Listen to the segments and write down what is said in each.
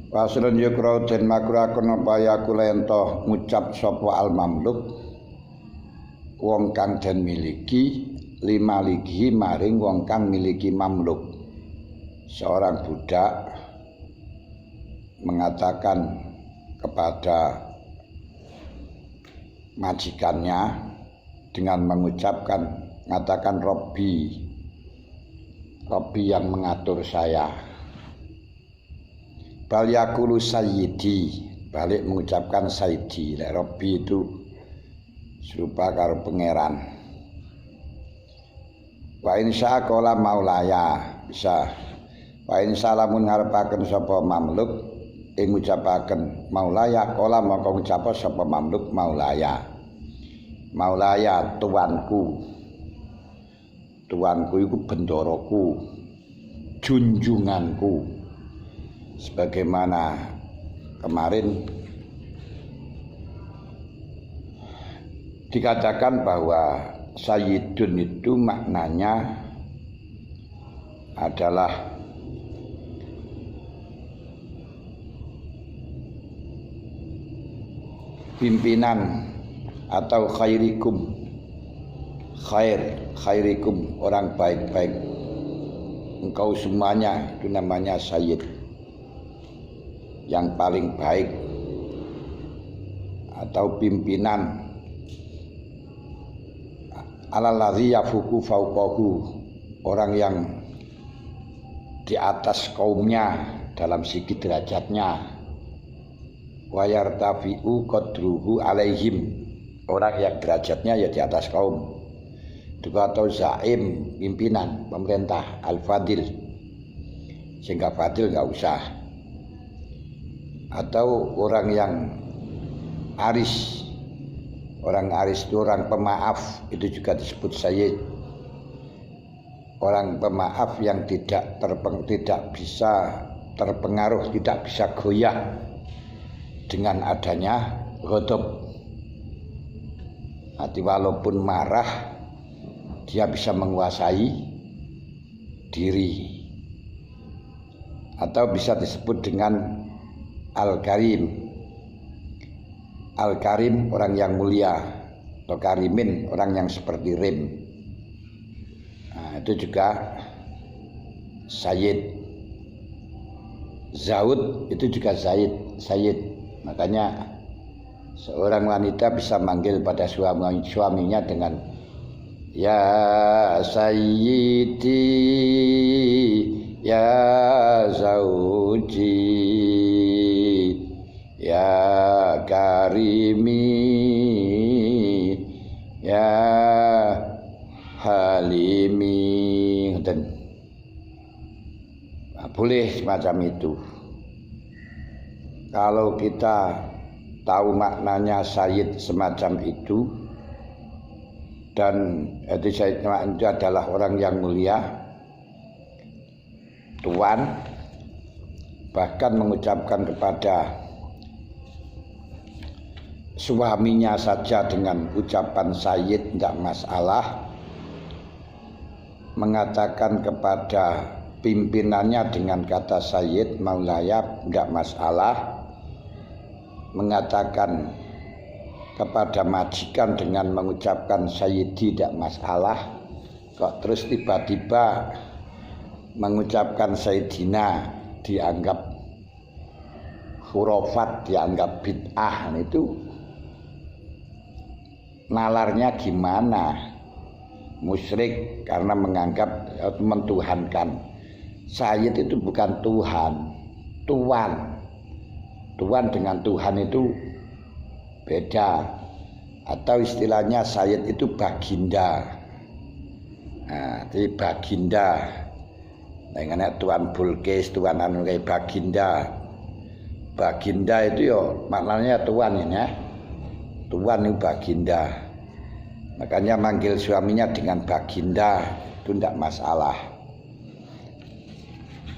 Wasulun yukra den makruhakun apa yakula ento ngucap sapa al mamluk wong kang den miliki lima ligi maring wong kang miliki mamluk. Seorang budak mengatakan kepada majikannya dengan mengucapkan mengatakan Robbi yang mengatur saya. Bal yakulu sayyidi, balik mengucapkan sayyidi. Robbi itu serupa karo pangeran. Wa insya qala maulaya, bisa. Wa insya lamun ngarepaken sapa mamluk ing ngucapaken maulaya qala mongko ngucap sapa mamluk maulaya. Maulaya tuanku. Tuanku iku bendoroku, junjunganku. Sebagaimana kemarin dikatakan bahwa sayyidun itu maknanya adalah pimpinan atau khairikum, khairikum, orang baik-baik, engkau semuanya, itu namanya sayyid, yang paling baik, atau pimpinan alalladzi yafuku fauqahu, orang yang di atas kaumnya dalam segi derajatnya, wa yartafi'u qadruhu alaihim, orang yang derajatnya ya di atas kaum. Juga atau zaim, pimpinan pemerintah, al-fadil, sehingga fadil nggak usah. Atau orang yang aris, orang aris itu orang pemaaf, itu juga disebut sayyid. Orang pemaaf yang tidak bisa terpengaruh, tidak bisa goyah dengan adanya ghadab. Nanti walaupun marah dia bisa menguasai diri. Atau bisa disebut dengan Al-Karim. Al-Karim orang yang mulia, atau Karimin orang yang seperti Rim. Nah, itu juga Sayyid. Zaud itu juga Sayyid. Makanya seorang wanita bisa manggil pada suaminya dengan ya Sayyidi, ya Zauji, ya Karimi, ya Halimi. Nah, boleh semacam itu. Kalau kita tahu maknanya sayyid semacam itu, dan itu sayyid itu adalah orang yang mulia, tuan, bahkan mengucapkan kepada suaminya saja dengan ucapan sayyid tidak masalah, mengatakan kepada pimpinannya dengan kata sayyid maulaya tidak masalah, mengatakan kepada majikan dengan mengucapkan sayyidi tidak masalah. Kok terus tiba-tiba mengucapkan sayyidina dianggap khurafat, dianggap bid'ah, itu nalarnya gimana? Musyrik karena menganggap atau mentuhankan. Sayyid itu bukan Tuhan, tuan. Tuan dengan Tuhan itu beda. Atau istilahnya sayyid itu baginda. Nah, jadi baginda. Nah, Tuan Bulkis, Tuan anu kayak baginda. Baginda itu ya maknanya tuan ini ya. Tuan itu baginda. Makanya manggil suaminya dengan baginda itu tidak masalah.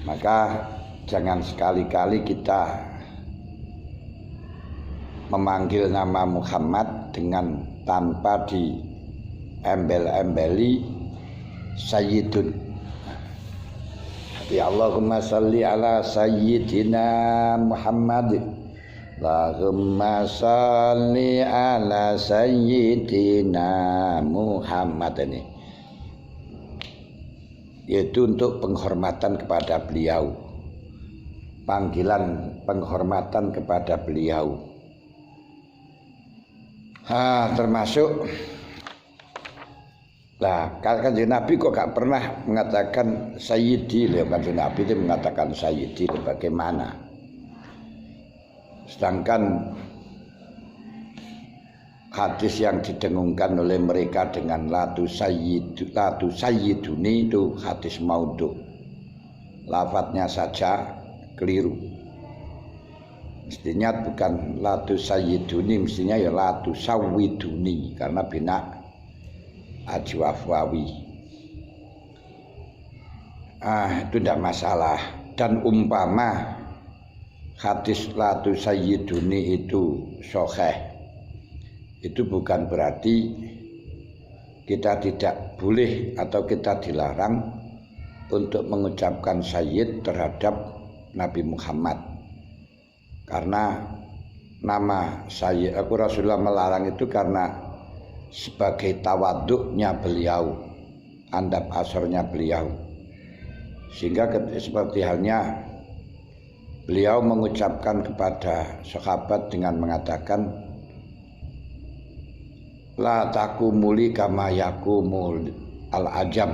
Maka jangan sekali-kali kita memanggil nama Muhammad dengan tanpa diembel-embeli Sayyidun. Ya Allahumma salli ala sayyidina Muhammad. Allahumma salli ala sayyidina Muhammad ini. Yaitu untuk penghormatan kepada beliau. Panggilan penghormatan kepada beliau. Termasuk Kanjeng Nabi kok gak pernah mengatakan sayyidi. Kanjeng Nabi itu mengatakan sayyidi bagaimana? Sedangkan hadis yang didengungkan oleh mereka dengan latu sayyiduni itu hadis maudhu. Lafadznya saja keliru. Mestinya bukan latu sayyiduni, mestinya ya latu sawiduni karena bina ajwafwawi. Itu tidak masalah. Dan umpama hadis latu sayyiduni itu sahih, itu bukan berarti kita tidak boleh atau kita dilarang untuk mengucapkan sayyid terhadap Nabi Muhammad. Karena nama sayyid, Rasulullah melarang itu karena sebagai tawaduknya beliau, andap asornya beliau. Sehingga seperti halnya beliau mengucapkan kepada sahabat dengan mengatakan la takumuli kama yakumul al-ajam.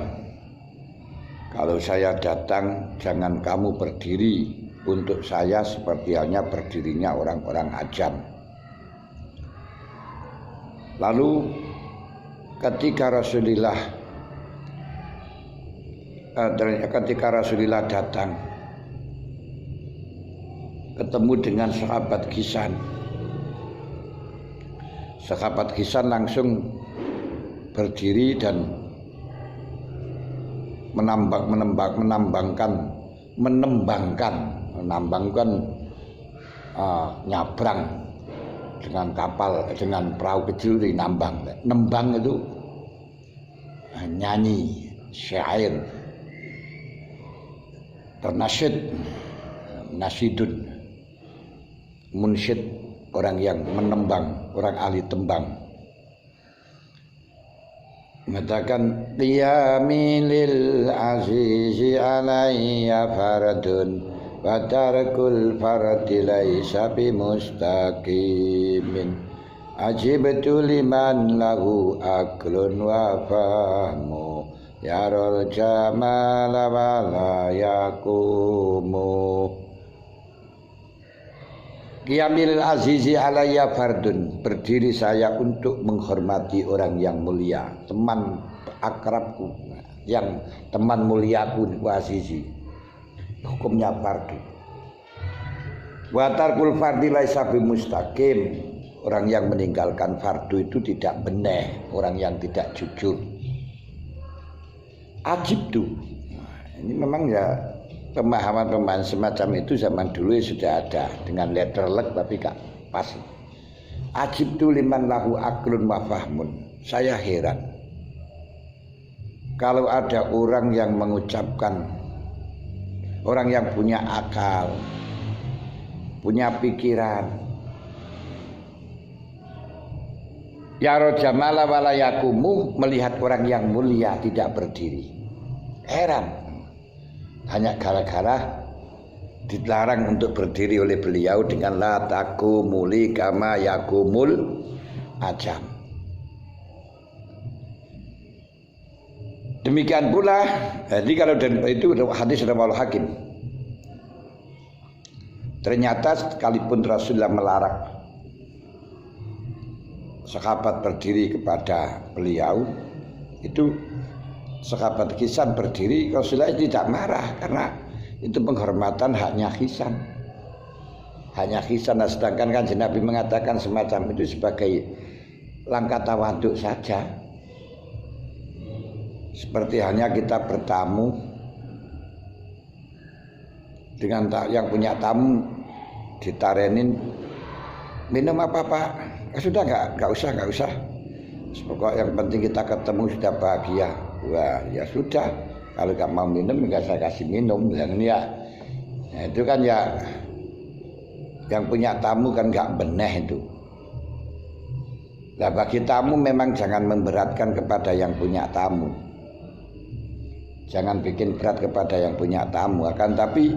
Kalau saya datang jangan kamu berdiri untuk saya seperti halnya berdirinya orang-orang ajam. Lalu ketika Rasulullah datang ketemu dengan sahabat Ghisan, sahabat Ghisan langsung berdiri dan menambangkan nyabrang dengan kapal, dengan perahu kecil di nambang. Nembang itu nyanyi, syair, ternasyid, nasyidun, munsyid, orang yang menembang, orang ahli tembang. Mengatakan qiyami lil azizi alayya faradun wa tarkul fardi laisa bimustaqimin ajibtu liman lahu aklun wa fahmu yarul jamala wa la yakumu. Qiyamil azizi alayya fardun, berdiri saya untuk menghormati orang yang mulia, teman akrabku, yang teman muliaku wa azizi. Hukumnya fardu. Wa tarkul fardi laisa bimustaqim, orang yang meninggalkan fardu itu tidak benar, orang yang tidak jujur. Ajib tuh. Ini memang ya pemahaman semacam itu zaman dulu sudah ada dengan letter luck tapi gak pas. Ajib tu liman lahu aklun wa fahmun. Saya heran kalau ada orang yang mengucapkan, orang yang punya akal, punya pikiran, yaro jamala wala yakumu, melihat orang yang mulia tidak berdiri. Heran. Hanya gara-gara dilarang untuk berdiri oleh beliau dengan la takumuli kama yakumul ajam. Demikian pula, jadi kalau itu hadis riwayat Hakim. Ternyata sekalipun Rasulullah melarang sahabat berdiri kepada beliau, itu sahabat Ghisan berdiri, Rasulullah tidak marah karena itu penghormatan haknya Ghisan. Haknya Ghisan. Nah, sedangkan Kanjeng Nabi mengatakan semacam itu sebagai langkah tawaduk saja. Seperti halnya kita bertamu dengan yang punya tamu ditarenin, minum apa Pak? Sudah enggak usah. Pokoknya yang penting kita ketemu sudah bahagia. Wah, ya sudah. Kalau nggak mau minum, nggak saya kasih minum. Yang ya, nah, itu kan ya, yang punya tamu kan nggak beneh itu. Nah, bagi tamu memang jangan memberatkan kepada yang punya tamu. Jangan bikin berat kepada yang punya tamu. Akan tapi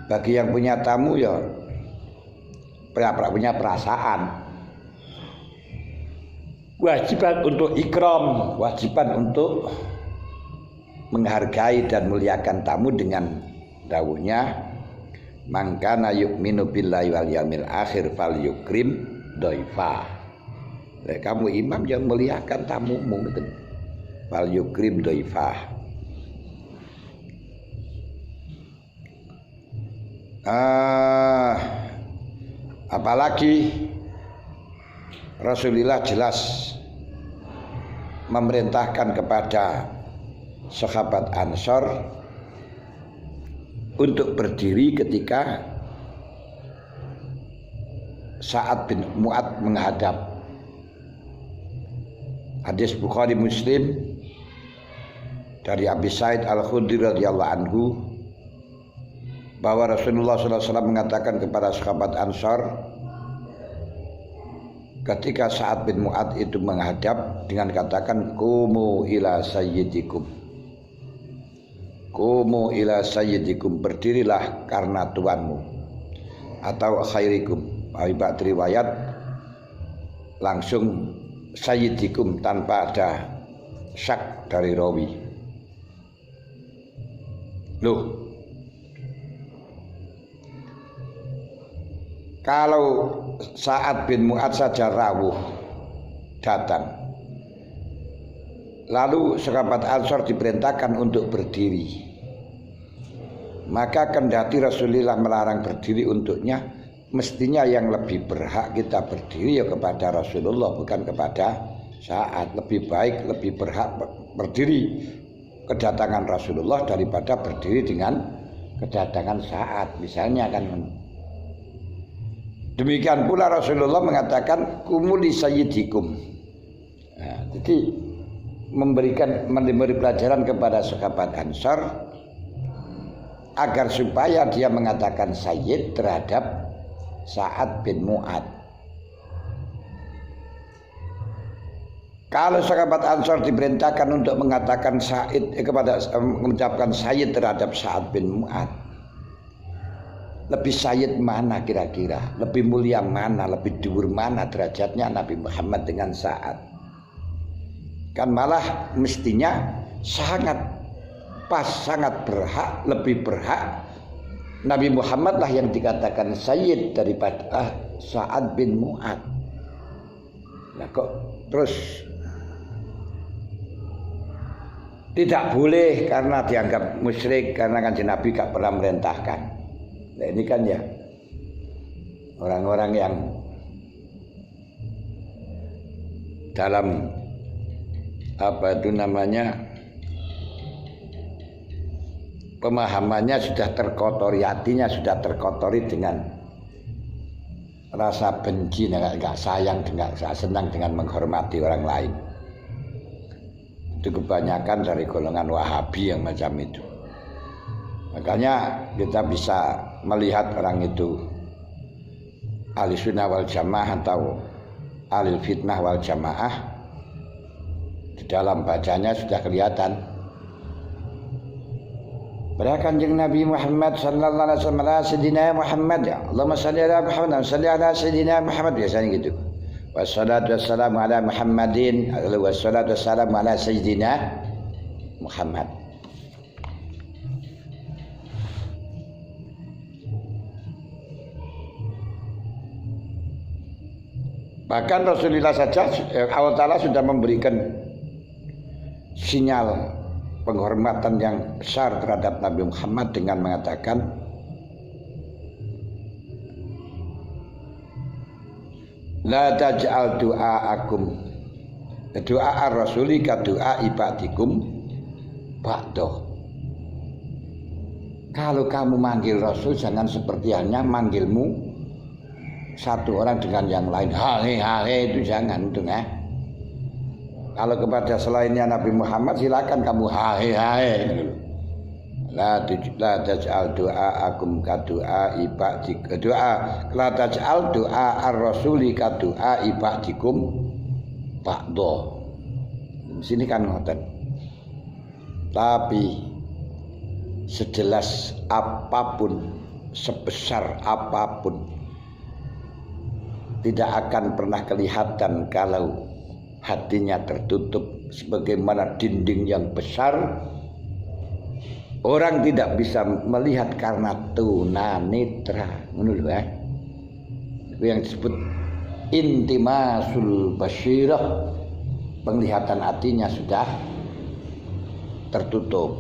bagi yang punya tamu ya punya perasaan. Wajiban untuk ikram, wajiban untuk menghargai dan muliakan tamu dengan dawuhnya mangkana yu'minu billahi wal yaumil akhir fal yukrim dhaifah. Kamu imam yang muliakan tamumu gitu. Fal yukrim dhaifah. Apalagi Rasulullah jelas memerintahkan kepada sahabat Ansor untuk berdiri ketika Sa'ad bin Mu'ad menghadap. Hadis Bukhari Muslim dari Abi Sa'id Al-Khudri radhiyallahu anhu bahwa Rasulullah SAW mengatakan kepada sahabat Ansor ketika Sa'ad bin Mu'ad itu menghadap dengan katakan qumu ila sayyidikum, qumu ila sayyidikum, berdirilah karena tuanmu, atau khairikum. Ba'd riwayat langsung sayyidikum tanpa ada syak dari rawi. Loh, kalau Sa'ad bin Mu'ad saja rawuh datang, lalu sahabat Ansor diperintahkan untuk berdiri, maka kendati Rasulullah melarang berdiri untuknya, mestinya yang lebih berhak kita berdiri ya kepada Rasulullah, bukan kepada Sa'ad. Lebih baik, lebih berhak berdiri kedatangan Rasulullah daripada berdiri dengan kedatangan Sa'ad misalnya kan. Demikian pula Rasulullah mengatakan kumuli sayyidikum. Nah, jadi memberi pelajaran kepada sahabat Ansor agar supaya dia mengatakan sayyid terhadap Sa'ad bin Mu'ad. Kalau sahabat Ansor diperintahkan untuk mengatakan mengucapkan sayyid terhadap Sa'ad bin Mu'ad, lebih sayyid mana kira-kira? Lebih mulia mana? Lebih dhuwur mana derajatnya Nabi Muhammad dengan Sa'ad? Kan malah mestinya sangat pas, sangat berhak, lebih berhak Nabi Muhammad lah yang dikatakan sayyid daripada Sa'ad bin Mu'ad. Nah kok terus tidak boleh karena dianggap musyrik, karena Kanjeng Nabi gak pernah merintahkan. Nah ini kan ya orang-orang yang dalam pemahamannya sudah terkotori, hatinya sudah terkotori dengan rasa benci, nggak sayang, nggak senang dengan menghormati orang lain. Itu kebanyakan dari golongan Wahabi yang macam itu. Makanya kita bisa melihat orang itu ahli sunnah wal jamaah atau ahli fitnah wal jamaah, di dalam bacanya sudah kelihatan. Pada Kanjeng Nabi Muhammad sallallahu alaihi wasallam, Sayyidina Muhammad, ya Allahumma shalli ala Muhammad, shalli ala Sayyidina Muhammad, biasanya gitu. Wassalatu wassalamu ala Muhammadin, wassalatu wassalamu ala Sayyidina Muhammad. Bahkan Rasulullah saja Allah Ta'ala sudah memberikan sinyal penghormatan yang besar terhadap Nabi Muhammad dengan mengatakan la taj'al du'aakum doa ar-rasuli ka doa ibadikum ba'da. Kalau kamu manggil Rasul jangan seperti hanya manggilmu satu orang dengan yang lain, hahe itu jangan itu ya. Kalau kepada selainnya Nabi Muhammad silakan kamu hahe. la taj'al du'aakum ka du'ai ba'dikum la taj'al du'a ar-rasuli ka du'ai ba'dikum ba'dha. Sini kan ngoten. Tapi sejelas apapun, sebesar apapun, tidak akan pernah kelihatan kalau hatinya tertutup sebagaimana dinding yang besar. Orang tidak bisa melihat karena tunanetra, menurut yang disebut intimasul basyirah, penglihatan hatinya sudah tertutup.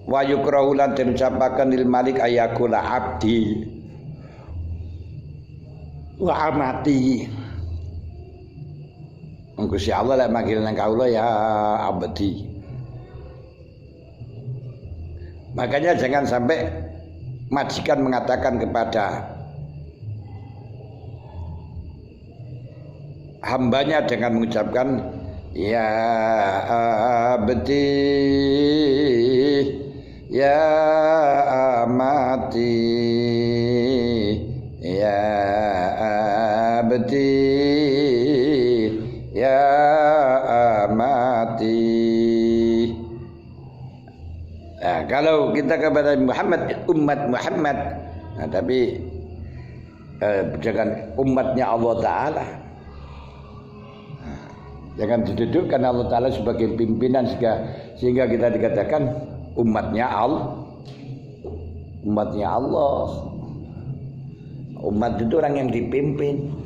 Wa yukrahu lan diucapaken lil malik ayakula abdi wa amati. Gusti Allah lek manggil nang kaula ya abdi. Makanya jangan sampai majikan mengatakan kepada hambanya dengan mengucapkan ya abdi ya amati ya abdi ya amati. Nah, kalau kita kepada Muhammad, umat Muhammad, nah, tapi jangan umatnya Allah Ta'ala. Nah, jangan didudukkan Allah Ta'ala sebagai pimpinan sehingga kita dikatakan umatnya Allah. Umatnya Allah. Umat itu orang yang dipimpin.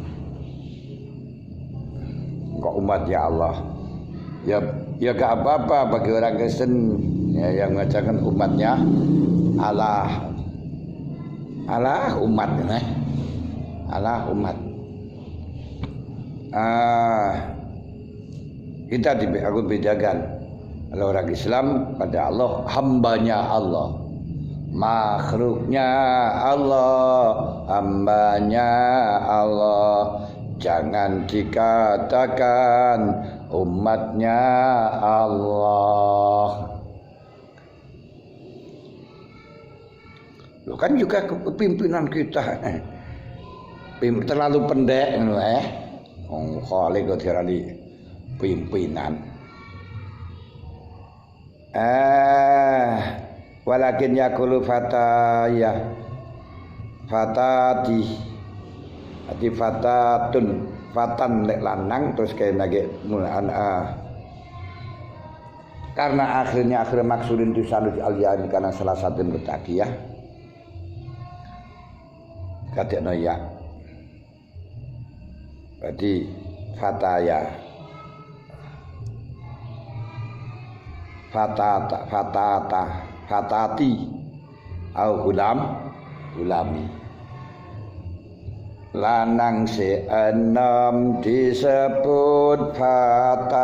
Kok umatnya Allah? Ya gak apa-apa bagi orang Kristen ya, yang mengatakan umatnya Allah. Allah umat, Allah umat. Kita aku bedakan. Kalau orang Islam pada Allah, hambanya Allah, makhluknya Allah, hambanya Allah. Jangan dikatakan umatnya Allah. Lo kan juga pimpinan kita terlalu pendek, Khalik kok dirani pimpinan. Walakin yakulu fataya fatati. Ati fatatun fatan lek lanang terus kayak nage mulaan karena akhir maksudin itu sanad al-yani karena salah satu mutakiyah kadekno ya berarti fataya fatati au gulami lanang seenam disebut fatan,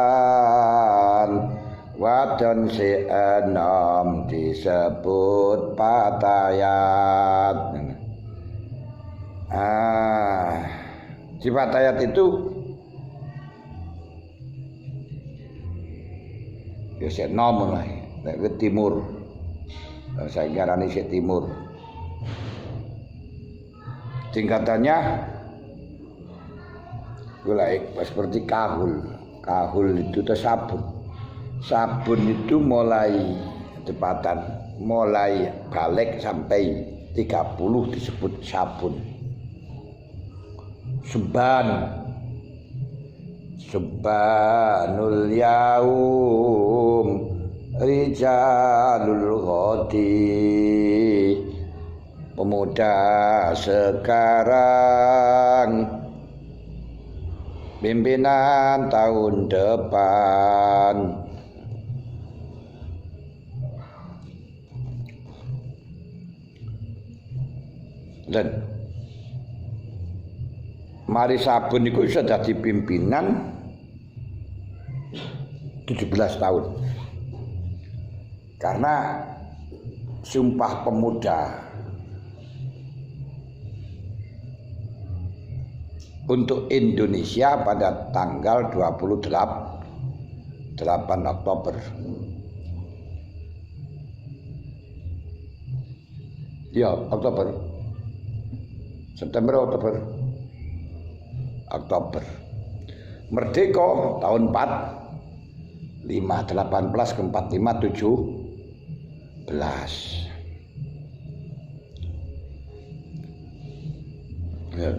wadon seenam disebut patayat. Di patayat itu ya seenam lah, ke timur. Saya ngarani si timur. Tingkatannya seperti kahul. Kahul itu sabun. Sabun itu mulai cepatan, mulai balik sampai 30 disebut sabun. Subbanul yaum rijalul ghadi. Pemuda sekarang, pimpinan tahun depan. Dan mari sabun itu sudah jadi pimpinan 17 tahun. Karena Sumpah Pemuda untuk Indonesia pada tanggal 28 Oktober. Ya, Oktober. September Oktober. Merdeka tahun 4 18 ke 45 17. Ya.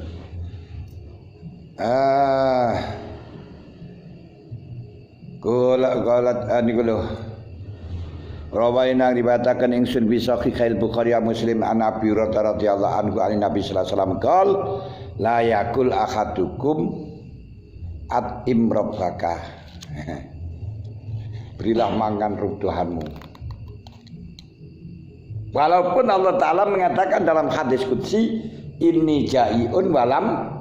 Golat niku lho. Rawaina dibatakan ingsun bisa Sahih Bukhari Muslim an Abi Hurairah radhiyallahu anhu an Nabi sallallahu alaihi wasallam qol la yakul ahadukum at imrabbaka. Berilah mangan ruk Tuhanmu. Walaupun Allah Ta'ala mengatakan dalam hadis qudsi inni jai'un walam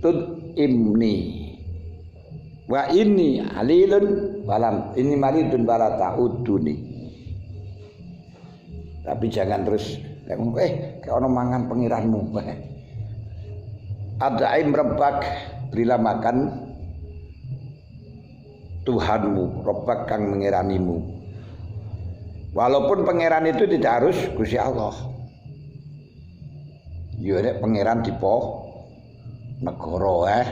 tud'imni wa inni alilun walam inni maridun wala ta'uduni. Tapi jangan terus kayak ono mangan pengiranmu. Ad'im rabbak, berilah makan Tuhanmu, Rabbak kang mengiranimu. Walaupun pangeran itu tidak harus Gusti Allah. Ya nek pangeran dipo negara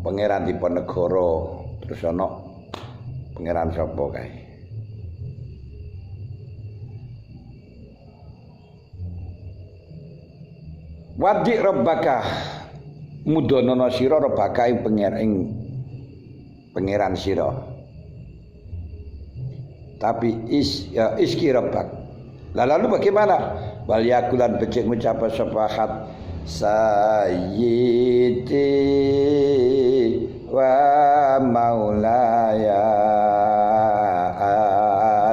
pangeran tipe negara terus ana pangeran sapa kae. Wadi rabbaka mudonono sira rabbaka ing pangeran sira. Tapi iski rabbak. Lalu bagaimana? Wal yakulan becik ngucap sapahat sayyidi wa maulaya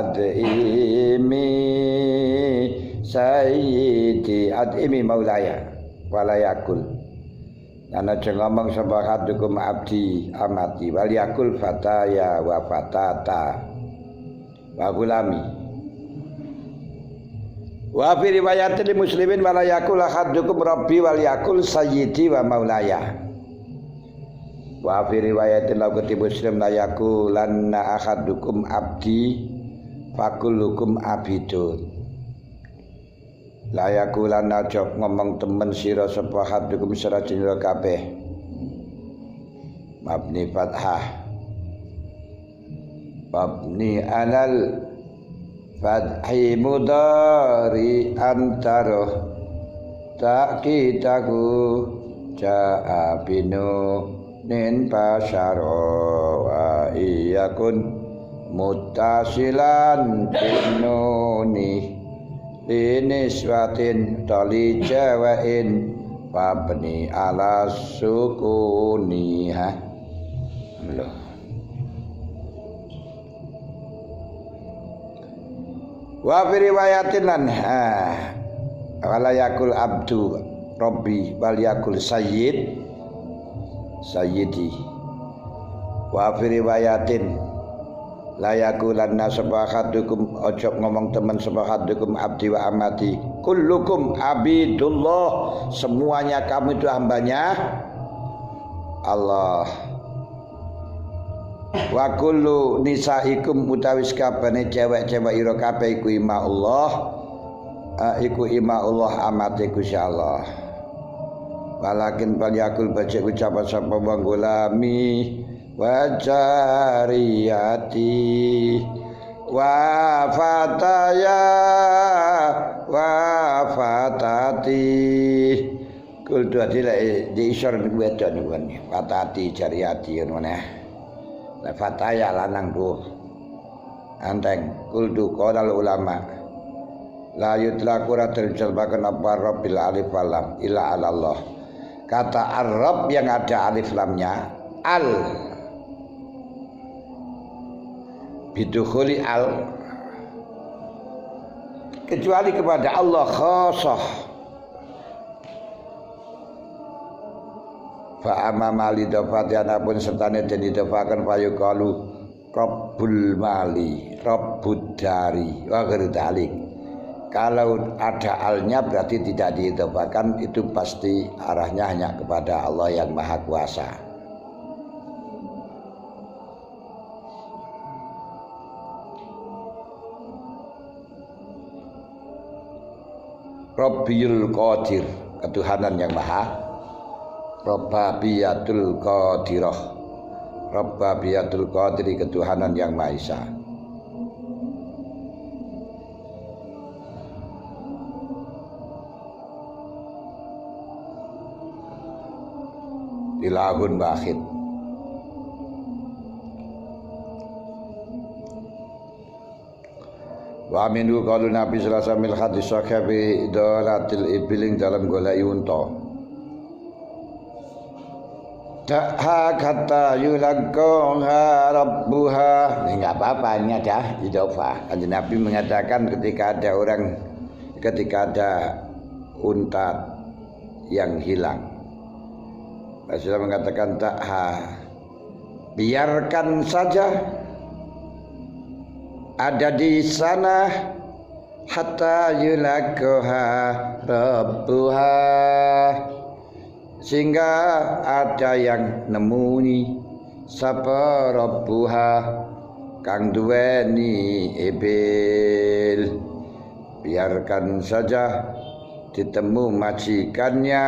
adimi sayyidi adimi maulaya walayakul. Ana aja ngomong sapahat hukum abdi amati wal yakul fataya wa fatata wa gulami. Wa fi riwayatil muslimin wala yakul ahadukum rabbi wal yakul sayyidi wa maulaya. Wa fi riwayatil laqati muslim la yakulanna ahadukum abdi fakullukum abidun. La yakulanna jok ngomong temen sira sapa ahadukum sira jeneng kabeh. Mabni fathah. Mabni alal fathi mudari antara takitaku ja'abinu nin pasyaro wa iyakun mutasilan binuni liniswatin tali jawain wabni ala sukuniha. Wa fi riwayatin lan wala yakul abdu rabbi wal yakul sayyidi. Wa fi riwayatin la yakulanna sabahadukum ojo ngomong teman sabahadukum abdi wa amati kullukum abidullah, semuanya kamu itu hambanya Allah. Wa kullu nisaikum utawis kabane cewek-cewek ira kabeh iku ima Allah, iku ima Allah amate Gusti Allah. Walakin bal yakul baca ucap sapa wong gulami wa jariyati wa fataya wa fatati. Kul dua dilek di isor wedok niku fatati jariyati ngono. Fataya lanang tuh anteng kuldu qolal ulama la yutlaku ratul jalbakan apa rabbil alif lam illa Allah. Kata Arab yang ada alif lamnya al bidukhuli al kecuali kepada Allah khasah. Fa amama lidafati anapun sertane den idafaken payu kalu Rabbul mali Rabbud dari wa ghairu dalik. kalau ada alnya berarti tidak diidhofakan, itu pasti arahnya hanya kepada Allah yang Maha Kuasa. Rabbiyul Qadir, ketuhanan yang maha. Rabbabiyatul Qadirah, Rabbabiyatul Qadiri, ketuhanan yang Maha Esa. Ilahun wahid. Wa minhu qalu Nabi sallallahu alaihi wasallam hadis sahih idolatil ibiling dalam golai unta. Ta'ha kata yulaqaha rabbuha. Ini enggak apa-apa, ini ada idhofah. Kanjeng Nabi mengatakan ketika ada unta yang hilang, Rasulullah mengatakan ta'ha, biarkan saja ada di sana hatta yulaqaha rabbuha, sehingga ada yang nemuni sapa rabbuha kang duweni ibil. Biarkan saja ditemu majikannya,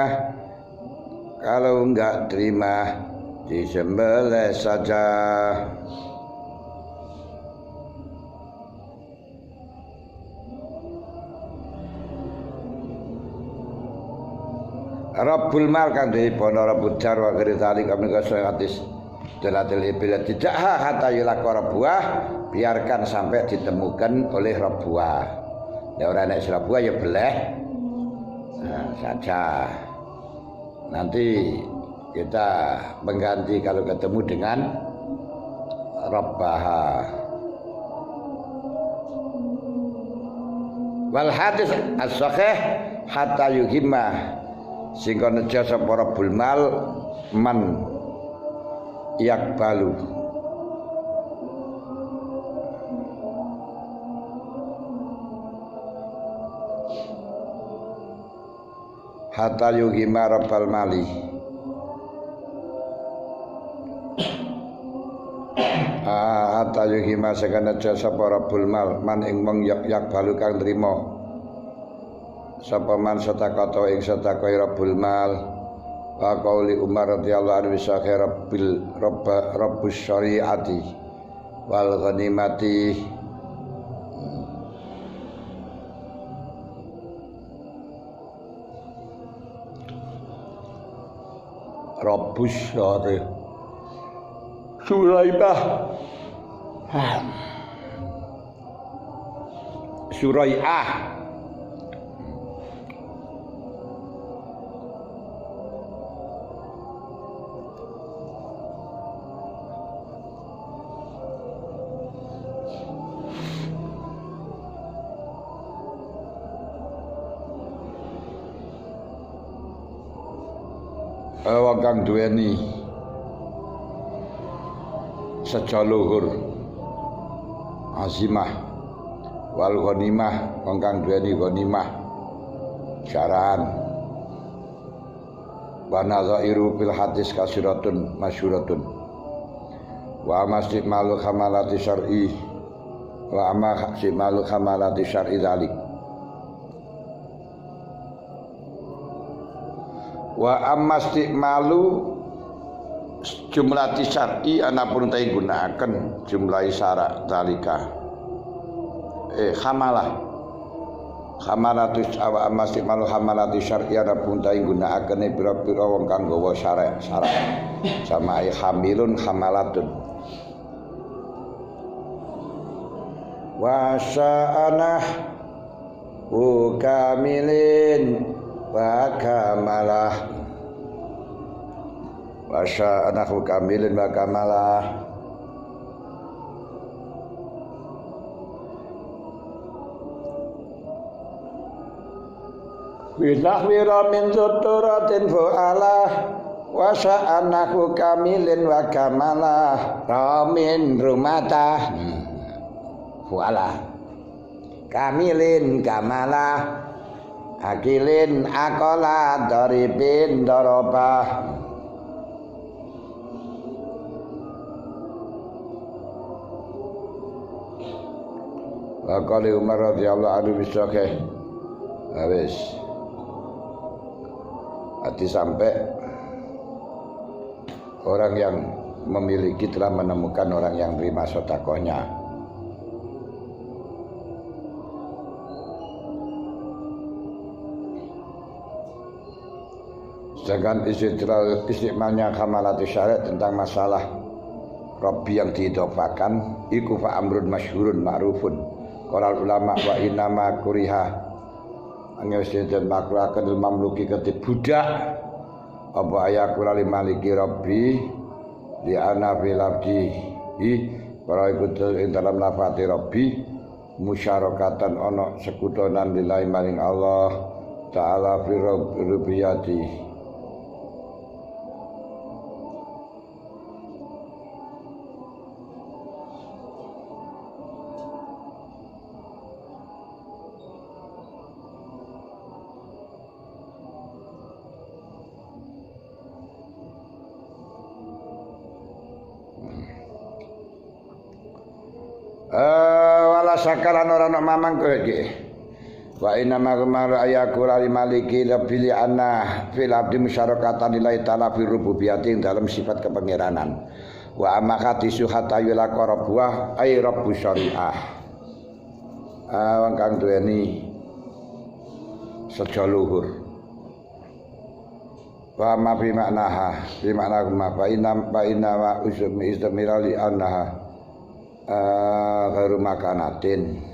kalau enggak terima disembelih saja. Rabbul mal kang dhewe bono Rabbul dar wa ghairi dzalik kami kasih hadis dalatil ibil tidak hatta yulaqara rabbuah, biarkan sampai ditemukan oleh rabbuah. Ya ora nek rabbuah ya boleh saja. Nanti kita mengganti kalau ketemu dengan rabbaha. Wal hadis as-sahih hatta yuhimma, sehingga neja sapa Rabbul mal man yakbalu, hatta yuhimma Rabbal mali, hatta yuhimma sehingga neja sapa Rabbul mal man ing mong yakbalu kang nrimo sapa man sedekah ing sedekah Rabbul mal. Wa qauli Umar radhiyallahu anhu sahih rabbus syariati wal ghanimati. Rabbus syari Suraibah Surai'ah wong kang duweni seja luhur azimah wal ghanimah, wong kang duweni ghanimah syara'an wa nazairu fil hadis kasiratun masyhuratun wa masjid malu hamalati syar'i wa amma malu hamalati syar'i dzalik wa amma istimalu jumlah syar'i anapun ta gunakan jumlah isyarat dalika hamalatus awa amma istimalu hamalati syar'i anapun ta gunakan pira-pira wong kang gawa syarat sama hamilun hamalatun wa sya'anah kamilin wa kamalah wa sya'anahu kamilin wa kamalah binahwira min zuturatin fu'alah wa sya'anahu kamilin wa kamalah ramin rumatah fu'alah kamilin kamala akilin akola daribin darobah. Kali Umar radhiyallahu anhu bisakeh habis hati sampai orang yang memiliki telah menemukan orang yang terima sedekahnya. Sedangkan istiqmalnya kamalati syariat tentang masalah Rabbi yang diidofakan iku fa amrun masyhurun ma'rufun. Qaral ulama wa inama kuriha angin dan makruhakan mamluki ketip budak apa ayakula limaliki Rabbi di ana fil abdi para ikut ing dalam lafati Rabbi musyarakatan ana sekutonan lillahi maring Allah taala fi rubbiyati. Wala sakaran ora ana mamang kowe iki. Wa inna ma ayaku lali maliki labili anna fil abdi musyarakatan lillahi ta'ala fi rububiyyati dalam sifat kepangeranan. Wa amakati suhata yula qarabwa ay rabbus syariah. Wong kang duweni seja luhur. Wa ma bi maknaha bi makna ma fa inna wa usmi istamirali annaha gharu makanatin.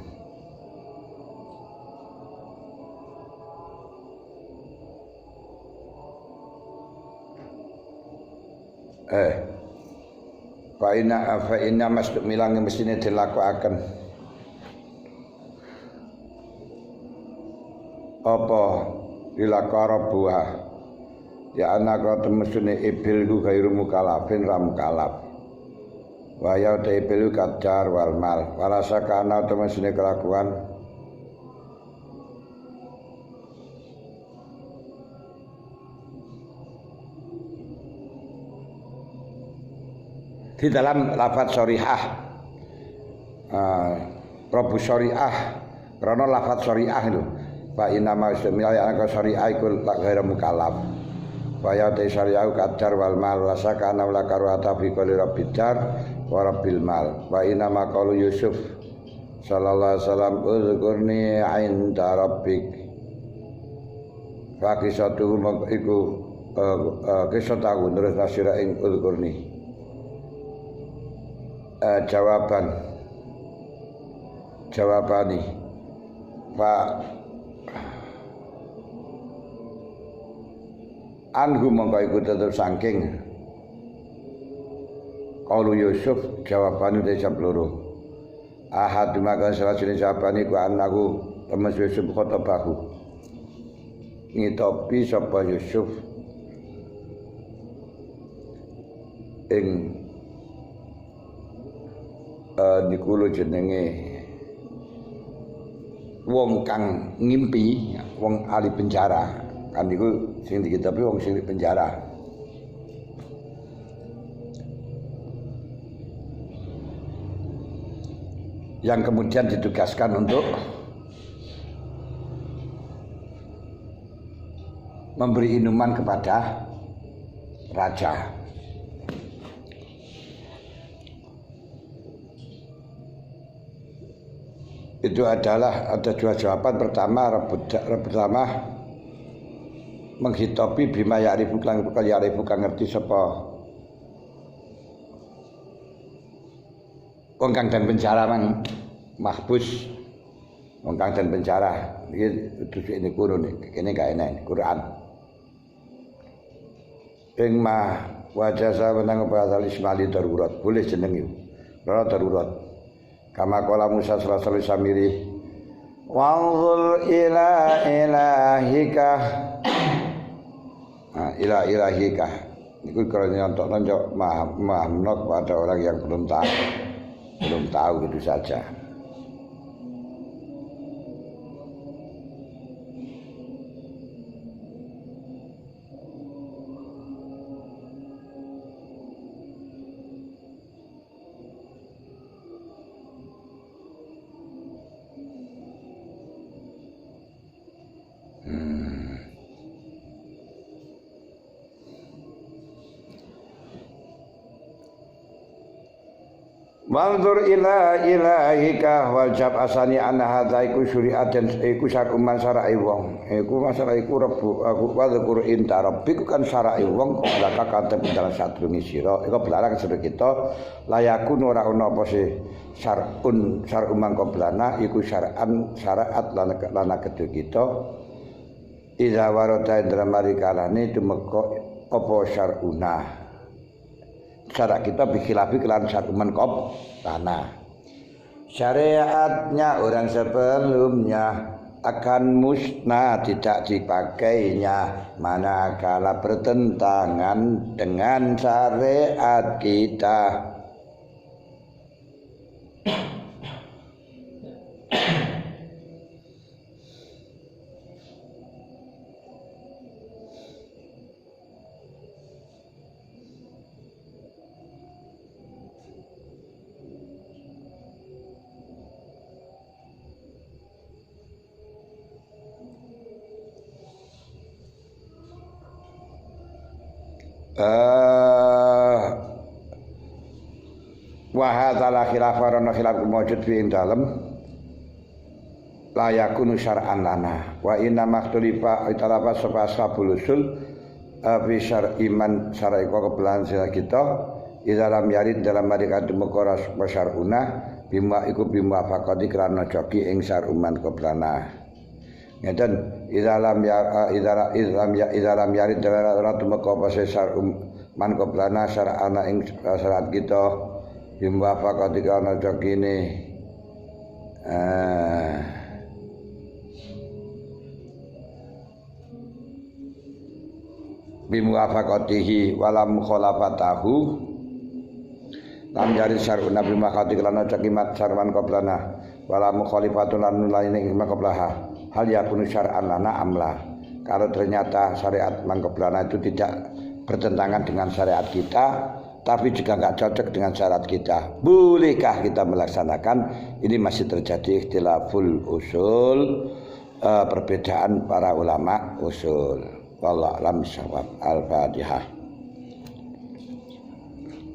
Fa inna masuk milang mestine dilakuaken apa dilakara buah ya anak temesune ibil ku gairu mukalafin ram kalaf wa ya taibilu kadar wal mal walasa kana temesune kelakuan di dalam lafaz syarihah Rabu syariah karena lafaz syariah itu fa inna ma istamil anak syariah iku ghairu mukallaf wa ya ta syariah kadar wal mal lasakana la karwata fi qali rabbidar wa rabbil mal wa inna ma qalu Yusuf sallallahu alaihi wasallam uzkurni 'inda rabbik fa kisatu iku kisatu terus nasira ing uzkurni jawabani Pak anhu mongko iku tetep saking qaulu Yusuf jawabane desa loro ahad maka salah siji jawabane ku anaku temes Yusuf khotobahu ngitopi sapa Yusuf ing dikulo jenenge wong kang ngimpi, wong ahli penjara. Kan niku sing dikitapi wong sing di penjara. Yang kemudian ditugaskan untuk memberi inuman kepada raja. Itu adalah ada dua jawaban. Pertama menghitopi bima ya'rifu kang ngerti sapa wong kang dan penjara mang mahbus wong kang dan penjara iki tujuh ini kurun ini gak enak Quran ing ma wajasa menang bahasa ismali darurat boleh jeneng ora darurat kama qala Musa sallallahu alaihi wasallam wanzur ila ilahika ila ilahika niku kalau nyontok mahamnok pada orang yang belum tahu gitu saja Manzur ila ilahika wal jab asani anna hadza iku syari'atan iku syar'uman syara'i wong iku masalah iku rebu aku wadhkur inta rabbiku kan syara'i wong laka kate dalam sadurunge sira iku belarang sedaya kita layakun ora ana apa sih syar'uman qoblana iku syar'an syariat lan kedhe kita iza warata indramari kalane tumeka apa syar'una syarat kita bikhilafi kelan syar'uman tanah syariatnya orang sebelumnya akan musnah tidak dipakainya manakala bertentangan dengan syariat kita. Wa hadzal khilafarana khilaf mawjud fi dalem la yakunu syar'an lana wa inna makhtulifa italafa sapa ashabul usul fi syar'i man syar'i kebelan sira kita dalam yarid dalam mereka tumeka syar'una bima iku bima faqadi krana joki ing syar'uman keblana ngeten idalam yarid dalam tumeka apa man keblana syar'ana ing syarat kita bima faqadi krana joki ini bimuwafaqatihi walam khalafatahu lam jari syar'un nabi makati kelana cakimat sarwan qablana walam khalifatun lan lain ing qablaha hal yakunu syar'an lana amla kalau ternyata syariat mangkoblana itu tidak bertentangan dengan syariat kita tapi juga enggak cocok dengan syariat kita bolehkah kita melaksanakan ini masih terjadi ikhtilaful usul perbedaan para ulama usul wallahu a'lam bishawab. Al-Fatihah.